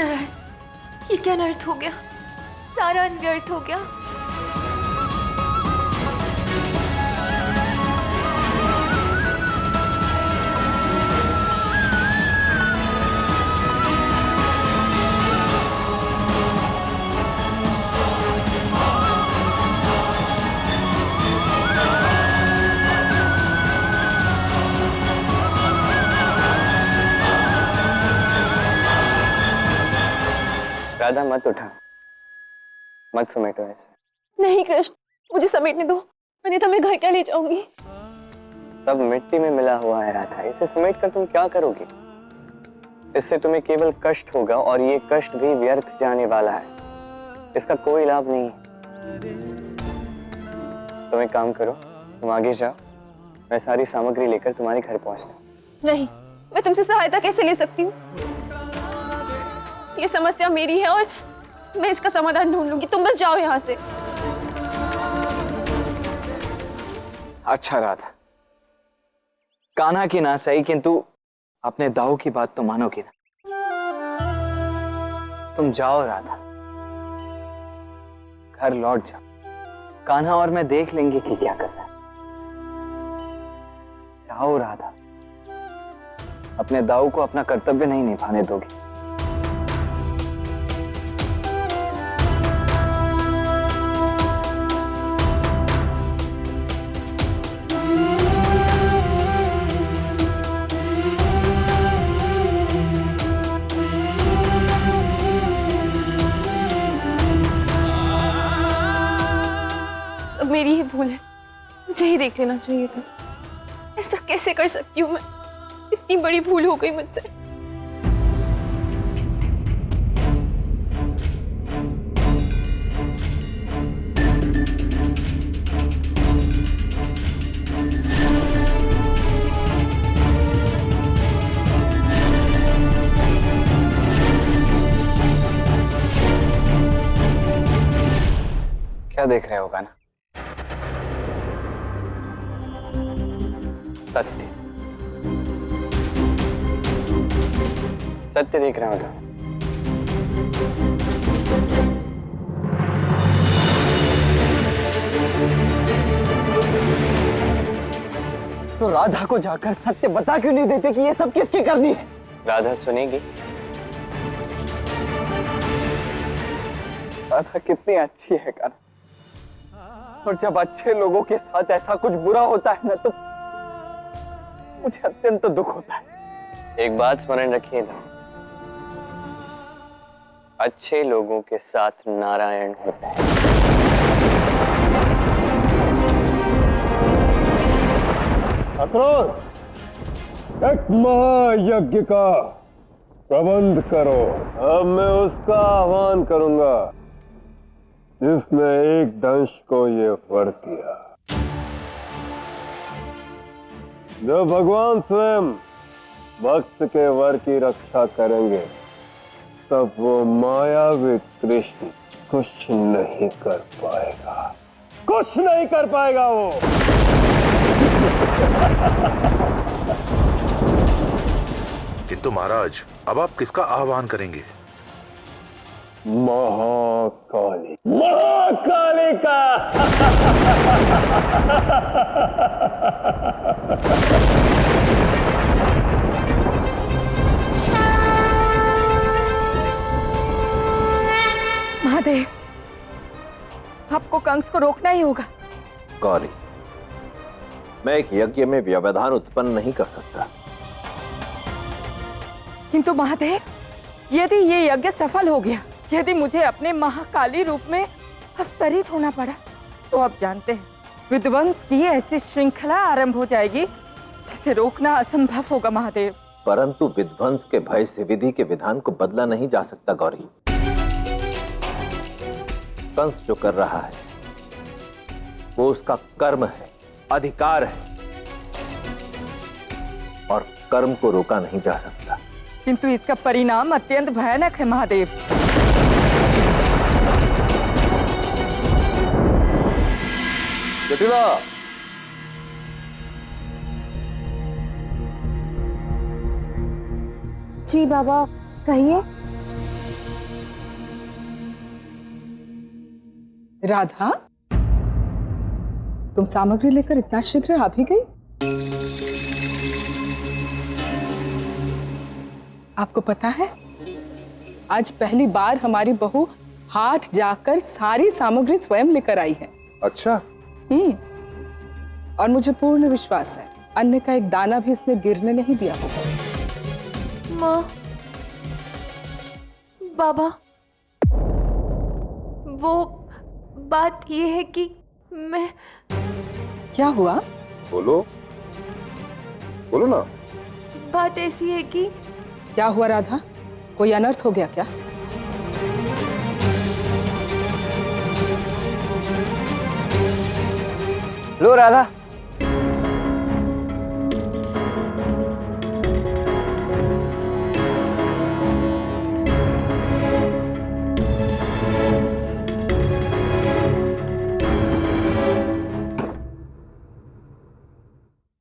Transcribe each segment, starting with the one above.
रहा है? ये क्या अनर्थ हो गया? सारा अनव्यर्थ हो गया। राधा मत उठा, मत समेटो ऐसे। नहीं कृष्ण, मुझे समेटने दो, अन्यथा मैं घर क्या ले जाऊंगी? सब मिट्टी में मिला हुआ है राधा, इसे समेट कर तुम क्या करोगी? इससे तुम्हें केवल कष्ट होगा और ये कष्ट भी व्यर्थ जाने वाला है, इसका कोई लाभ नहीं है। तुम एक काम करो, तुम आगे जाओ, मैं सारी सामग्री लेकर तुम्हारे घर पहुंचता हूं। नहीं, मैं तुमसे सहायता कैसे ले सकती हूँ? ये समस्या मेरी है और मैं इसका समाधान ढूंढ लूंगी, तुम बस जाओ यहाँ से। अच्छा राधा, कान्हा की ना सही, किंतु अपने दाऊ की बात तो मानोगी ना? तुम जाओ राधा, घर लौट जाओ, कान्हा और मैं देख लेंगे कि क्या करना है। जाओ राधा, अपने दाऊ को अपना कर्तव्य नहीं निभाने दोगी। सब मेरी ही भूल है, मुझे ही देख लेना चाहिए था। ऐसा कैसे कर सकती हूँ मैं? इतनी बड़ी भूल हो गई मुझसे। क्या देख रहे हो कान्हा? सत्य, सत्य देख रहा हूं। तो राधा को जाकर सत्य बता क्यों नहीं देते कि ये सब किसकी करनी है? राधा सुनेगी। राधा कितनी अच्छी है कान्हा, और जब अच्छे लोगों के साथ ऐसा कुछ बुरा होता है ना, तो मुझे अत्यंत दुख होता है। एक बात स्मरण रखिए ना, अच्छे लोगों के साथ नारायण होता है। अक्रोर, एक महायज्ञ का प्रबंध करो। अब मैं उसका आह्वान करूंगा जिसने एक दंश को ये वर किया। जो भगवान स्वयं भक्त के वर की रक्षा करेंगे, तब वो मायावी कृष्ण कुछ नहीं कर पाएगा, कुछ नहीं कर पाएगा वो। किंतु महाराज, अब आप किसका आह्वान करेंगे? महाकाली, महाकाली का। महादेव, आपको कंस को रोकना ही होगा। गौरी, मैं एक यज्ञ में व्यवधान उत्पन्न नहीं कर सकता। किंतु महादेव, यदि ये यज्ञ सफल हो गया, यदि मुझे अपने महाकाली रूप में अवतरित होना पड़ा, तो आप जानते हैं विध्वंस की ऐसी श्रृंखला आरंभ हो जाएगी जिसे रोकना असंभव होगा महादेव। परंतु विध्वंस के भय से विधि के विधान को बदला नहीं जा सकता गौरी। कंस जो कर रहा है वो उसका कर्म है, अधिकार है, और कर्म को रोका नहीं जा सकता। किंतु इसका परिणाम अत्यंत भयानक है महादेव। जटिला, जी बाबा, कहिए। राधा, तुम सामग्री लेकर इतना शीघ्र आ भी गई? आपको पता है, आज पहली बार हमारी बहू हाट जाकर सारी सामग्री स्वयं लेकर आई है। अच्छा। और मुझे पूर्ण विश्वास है अन्न का एक दाना भी इसने गिरने नहीं दिया होगा। माँ, बाबा, वो बात ये है कि मैं... क्या हुआ? बोलो बोलो ना। बात ऐसी है कि... क्या हुआ राधा? कोई अनर्थ हो गया क्या? लो राधा,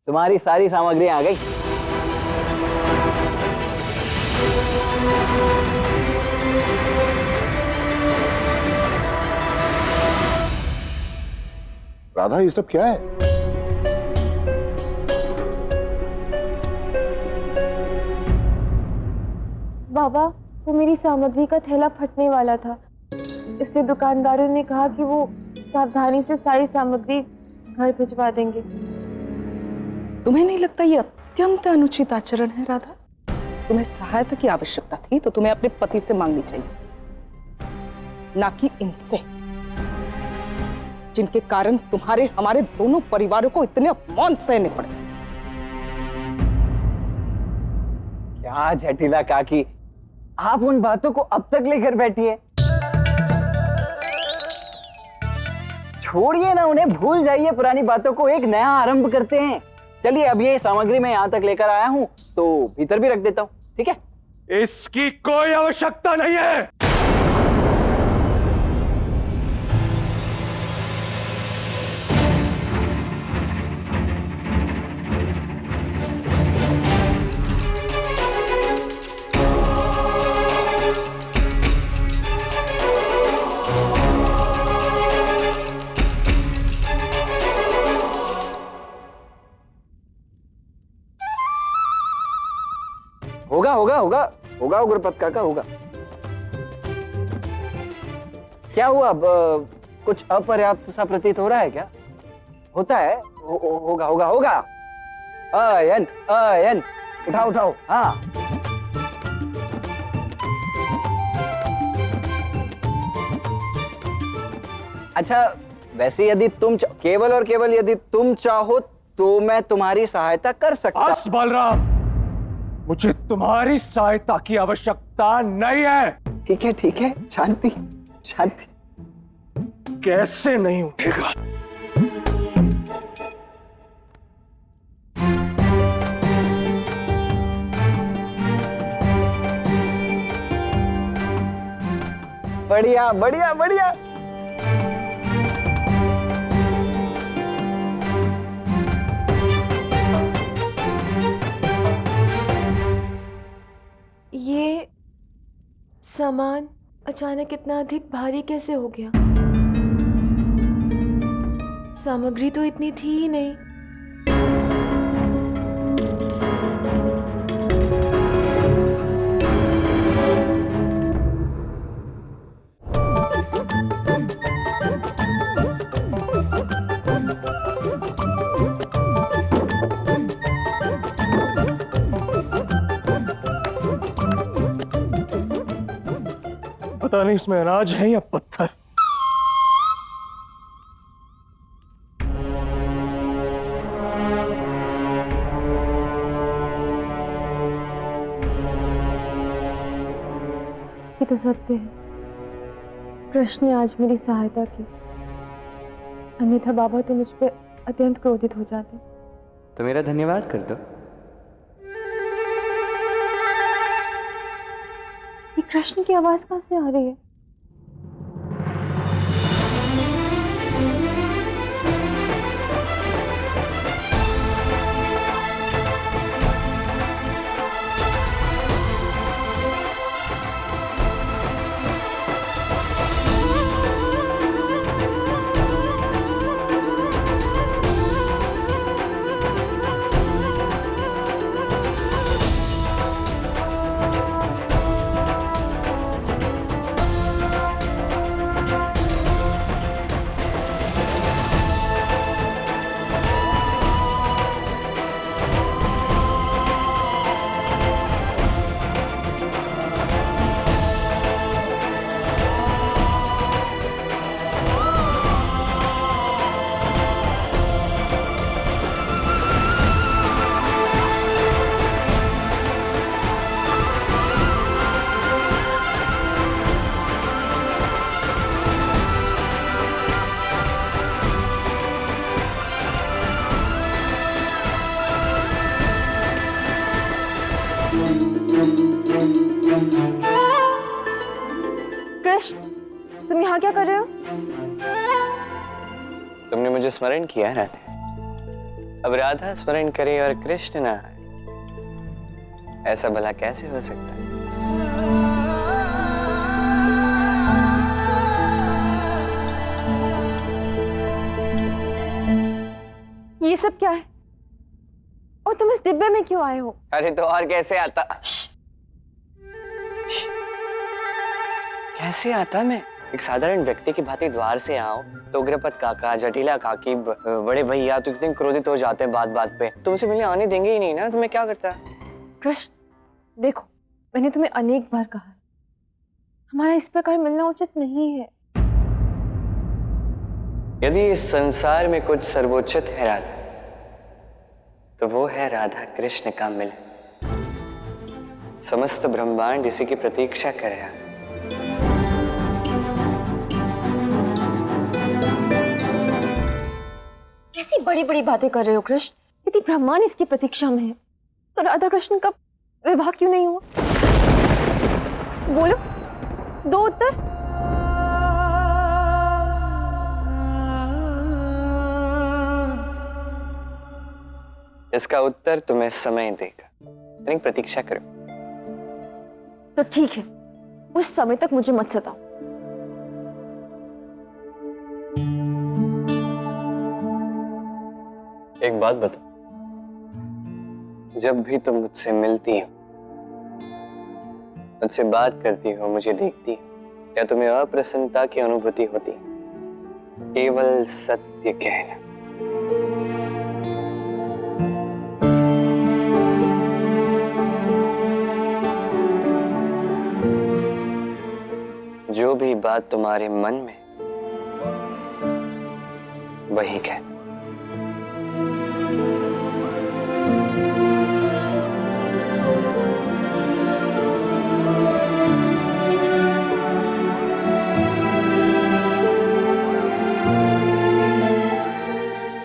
तुम्हारी सारी सामग्री आ गई। राधा, ये सब क्या है? बाबा, वो मेरी सामग्री का थैला फटने वाला था, इसलिए दुकानदारों ने कहा कि वो सावधानी से सारी सामग्री घर भिजवा देंगे। तुम्हें नहीं लगता ये अत्यंत अनुचित आचरण है राधा? तुम्हें सहायता की आवश्यकता थी तो तुम्हें अपने पति से मांगनी चाहिए, ना कि इनसे, जिनके कारण तुम्हारे हमारे दोनों परिवारों को इतने अपमान सहने पड़े। क्या जटिला काकी, आप उन बातों को अब तक लेकर बैठी है? छोड़िए ना उन्हें, भूल जाइए पुरानी बातों को, एक नया आरंभ करते हैं। चलिए, अब ये सामग्री मैं यहां तक लेकर आया हूं तो भीतर भी रख देता हूं, ठीक है? इसकी कोई आवश्यकता नहीं है। होगा होगा होगा होगा उग्रपद काका, होगा। क्या हुआ अब? कुछ अपर्याप्त सा प्रतीत हो रहा है क्या? होता है, होगा होगा होगा। अयन अयन, उठाओ उठाओ। हाँ, अच्छा, वैसे यदि तुम केवल और केवल यदि तुम चाहो तो मैं तुम्हारी सहायता कर सकता। बस बलराम, मुझे तुम्हारी सहायता की आवश्यकता नहीं है। ठीक है, शांति शांति। कैसे नहीं उठेगा? बढ़िया बढ़िया बढ़िया। ये सामान अचानक इतना अधिक भारी कैसे हो गया? सामग्री तो इतनी थी ही नहीं। पता नहीं इसमें अनाज है या पत्थर। ये तो सत्य है, कृष्ण ने आज मेरी सहायता की, अन्यथा बाबा तो मुझ पे अत्यंत क्रोधित हो जाते। तो मेरा धन्यवाद कर दो। ये कृष्ण की आवाज कहां से आ रही है? तुम यहाँ क्या कर रहे हो? तुमने मुझे स्मरण किया राधा। अब राधा स्मरण करे और कृष्ण ना आए, ऐसा भला कैसे हो सकता है? ये सब क्या है? और तुम इस डिब्बे में क्यों आए हो? अरे तो और कैसे आता? कैसे आता मैं? एक साधारण व्यक्ति की भांति द्वार से आओ तो उग्रपद काका, जटिला काकी, बड़े भैया तो इतने क्रोधित हो जाते हैं बात बात पे। तुमसे मिलने आने देंगे ही नहीं ना, तो मैं क्या करता? कृष्ण, देखो, मैंने तुम्हें अनेक बार कहा, हमारा इस प्रकार मिलना उचित नहीं है। यदि इस संसार में कुछ सर्वोच्चित है राधा, तो वो है राधा कृष्ण का मिलन। समस्त ब्रह्मांड इसी की प्रतीक्षा कर रहा है। कैसी बड़ी बड़ी बातें कर रहे हो कृष्ण? यदि ब्रह्मांड इसकी प्रतीक्षा में है तो राधा कृष्ण का विवाह क्यों नहीं हुआ? बोलो, दो उत्तर। इसका उत्तर तुम्हें समय देगा, इतनी प्रतीक्षा करो। तो ठीक है, उस समय तक मुझे मत सताओ। एक बात बताओ, जब भी तुम मुझसे मिलती हो, मुझसे बात करती हो, मुझे देखती हो, क्या तुम्हें अप्रसन्नता की अनुभूति होती है? केवल सत्य कहना। जो भी बात तुम्हारे मन में, वही कहना।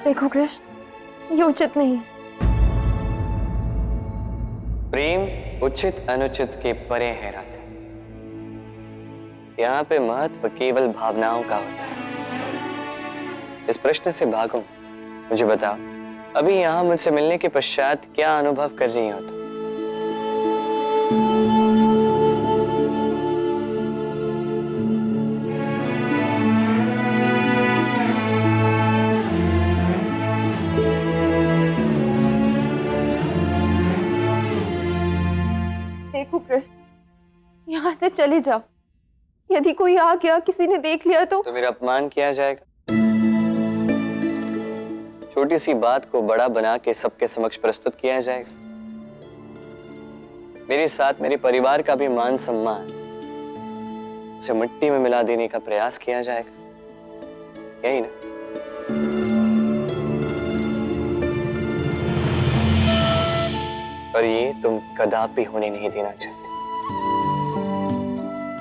देखो कृष्ण, ये उचित नहीं है। प्रेम उचित अनुचित के परे है राधा। यहाँ पे महत्व केवल भावनाओं का होता है। इस प्रश्न से भागो, मुझे बताओ, अभी यहाँ मुझसे मिलने के पश्चात क्या अनुभव कर रही हो तुम? देखो कृष्ण, यहाँ से चले जाओ। यदि कोई आ गया, किसी ने देख लिया तो मेरा अपमान किया जाएगा। छोटी सी बात को बड़ा बना के सबके समक्ष प्रस्तुत किया जाएगा। मेरे साथ मेरे परिवार का भी मान सम्मान उसे मिट्टी में मिला देने का प्रयास किया जाएगा, यही ना? और ये तुम कदापि होने नहीं देना चाहते।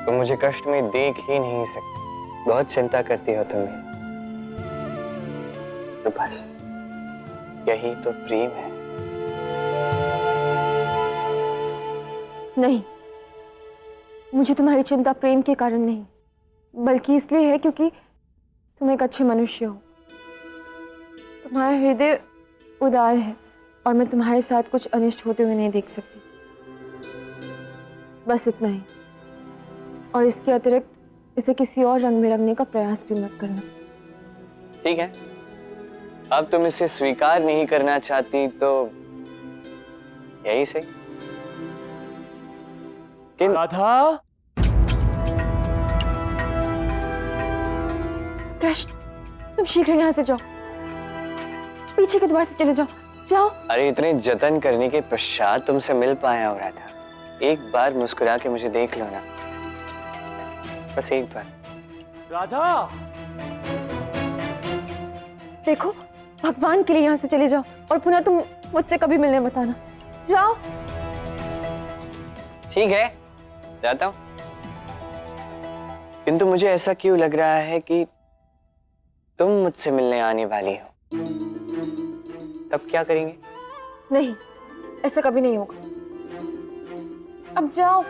तुम मुझे कष्ट में देख ही नहीं सकती। बहुत चिंता करती हो तुम। तो बस यही तो प्रेम है। नहीं, मुझे तुम्हारी चिंता प्रेम के कारण नहीं, बल्कि इसलिए है क्योंकि तुम एक अच्छे मनुष्य हो। तुम्हारा हृदय उदार है और मैं तुम्हारे साथ कुछ अनिष्ट होते हुए नहीं देख सकती। बस इतना ही। और इसके अतिरिक्त इसे किसी और रंग में रंगने का प्रयास भी मत करना। ठीक है, अब तुम इसे स्वीकार नहीं करना चाहती तो यही सही। राधा, कृष्ण, तुम शीघ्र यहाँ से जाओ, पीछे के द्वार से चले जाओ, जाओ। अरे इतने जतन करने के पश्चात तुमसे मिल पाया हो रहा था। एक बार मुस्कुरा के मुझे देख लो ना, बस एक बार। राधा, देखो, भगवान के लिए यहाँ से चले जाओ और पुनः तुम मुझसे कभी मिलने मत आना। जाओ। ठीक है, जाता हूं। किंतु मुझे ऐसा क्यों लग रहा है कि तुम मुझसे मिलने आने वाली हो। तब क्या करेंगे? नहीं, ऐसा कभी नहीं होगा। अब जाओ।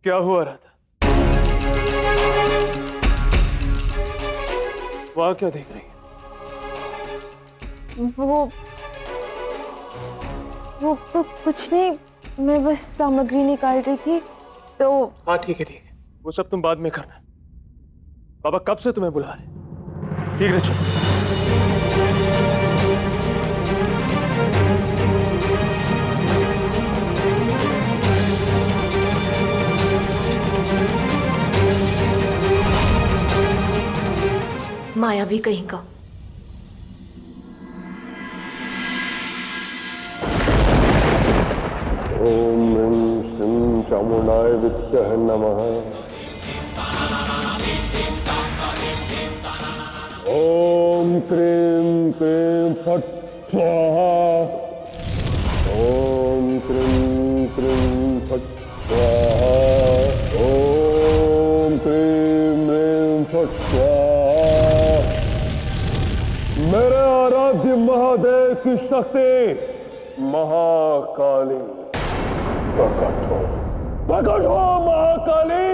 क्या हुआ राधा? वहां क्या देख रही है? वो कुछ नहीं, मैं बस सामग्री निकाल रही थी तो। हाँ ठीक है, वो सब तुम बाद में करना। बाबा कब से तुम्हें बुला रहे, शीघ्र चलो। माया भी कहीं का। ओम ह्रीं श्रीं चामुंडाय विद्महे नमः। ओम क्रीं क्रीं फट् स्वाहा। ओम क्रीं क्रीं फट् स्वाहा। ओम क्रीं क्रीं फट् स्वाहा। मेरे आराध्य महादेव की शक्ति महाकाली प्रकट हो, प्रकट हो महाकाली।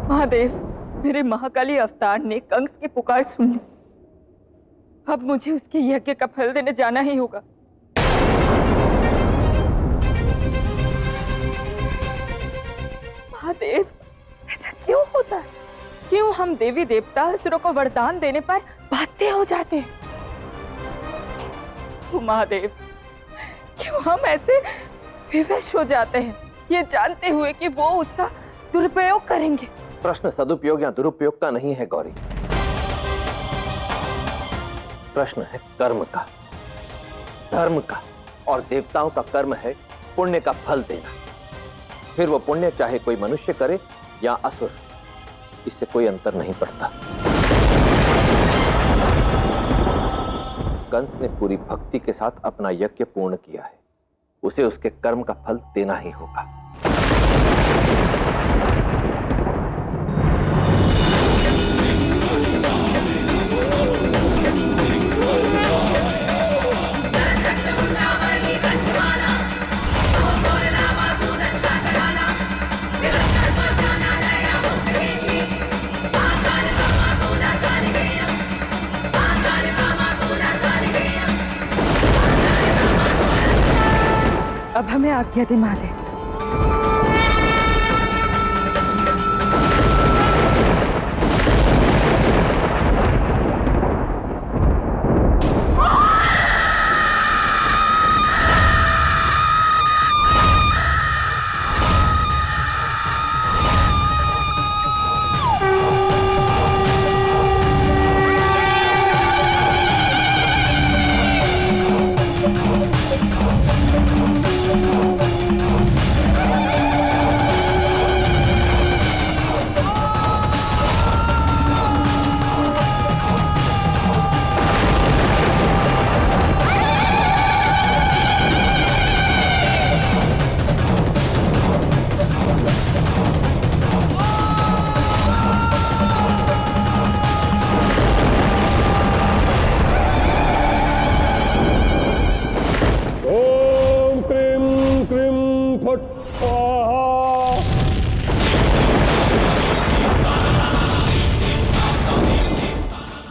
महादेव, मेरे महाकाली अवतार ने कंस की पुकार सुन ली। अब मुझे उसके यज्ञ का फल देने जाना ही होगा। महादेव, ऐसा क्यों होता है? क्यों हम देवी देवता असुरों को वरदान देने पर बाध्य हो जाते हैं? क्यों महादेव, क्यों हम ऐसे विवश हो जाते हैं, ये जानते हुए कि वो उसका दुरुपयोग करेंगे? प्रश्न सदुपयोग या दुरुपयोग का नहीं है गौरी, प्रश्न है कर्म का, धर्म का। और देवताओं का कर्म है पुण्य का फल देना। फिर वो पुण्य चाहे कोई मनुष्य करे या असुर, इससे कोई अंतर नहीं पड़ता। कंस ने पूरी भक्ति के साथ अपना यज्ञ पूर्ण किया है, उसे उसके कर्म का फल देना ही होगा। अब हमें आज्ञा दे महादेव।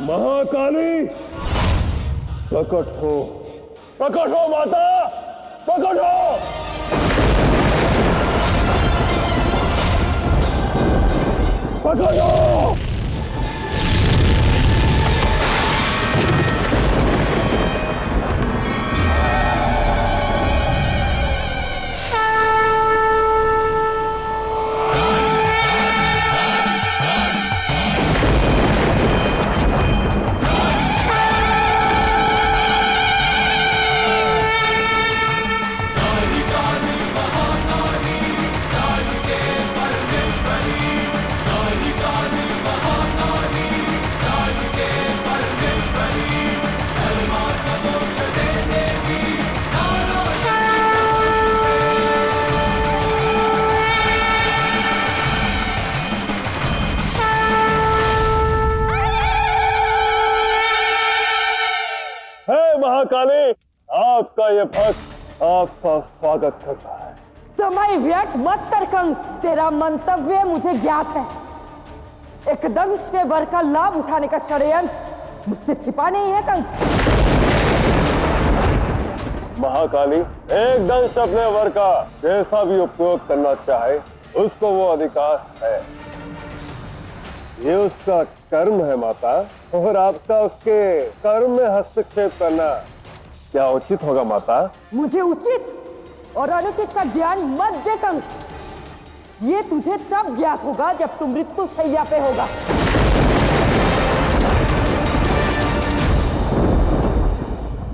महाकाली प्रकट हो, प्रकट हो माता, प्रकट हो। प्रकट हो। महाकाली, आपका ये भक्त आपका स्वागत करता है। समय व्यर्थ मत कर कंस, तेरा मंतव्य मुझे ज्ञात है। एक दंश के वर का लाभ उठाने का षड्यंत्र मुझसे छिपा नहीं है कंस। महाकाली, एक दंश अपने वर का जैसा भी उपयोग करना चाहे उसको वो अधिकार है। ये उसका कर्म है माता, और आपका उसके कर्म में हस्तक्षेप करना क्या उचित होगा माता? मुझे उचित और अनुचित का ज्ञान मत दे कंस। ये तुझे तब ज्ञात होगा जब तू मृत्यु शैया पे होगा।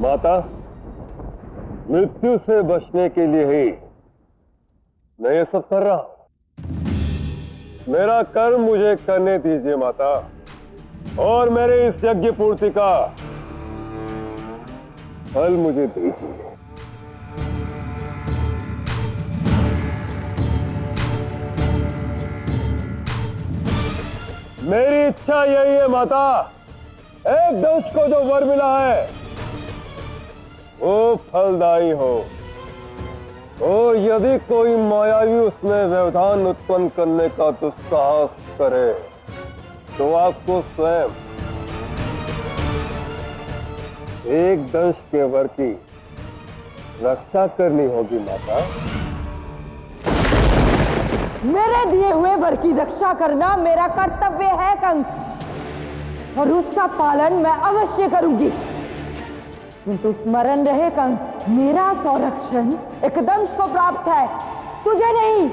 माता, मृत्यु से बचने के लिए ही मैं ये सब कर रहा हूं। मेरा कर्म मुझे करने दीजिए माता, और मेरे इस यज्ञ पूर्ति का फल मुझे दीजिए। मेरी इच्छा यही है माता, एक दंश को जो वर मिला है वो फलदायी हो। और यदि कोई मायावी उसमें व्यवधान उत्पन्न करने का दुस्साहस करे तो आपको स्वयं एक दंश के वर की रक्षा करनी होगी माता। मेरे दिए हुए वर की रक्षा करना मेरा कर्तव्य है कंस, और उसका पालन मैं अवश्य करूंगी। किंतु स्मरण रहे कंस, मेरा संरक्षण एक दंश को प्राप्त है, तुझे नहीं।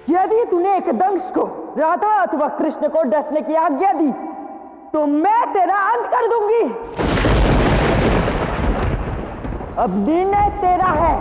यदि तूने एक दंश को राधा अथवा कृष्ण को डसने की आज्ञा दी तो मैं तेरा अंत कर दूंगी। अब निर्णय तेरा है।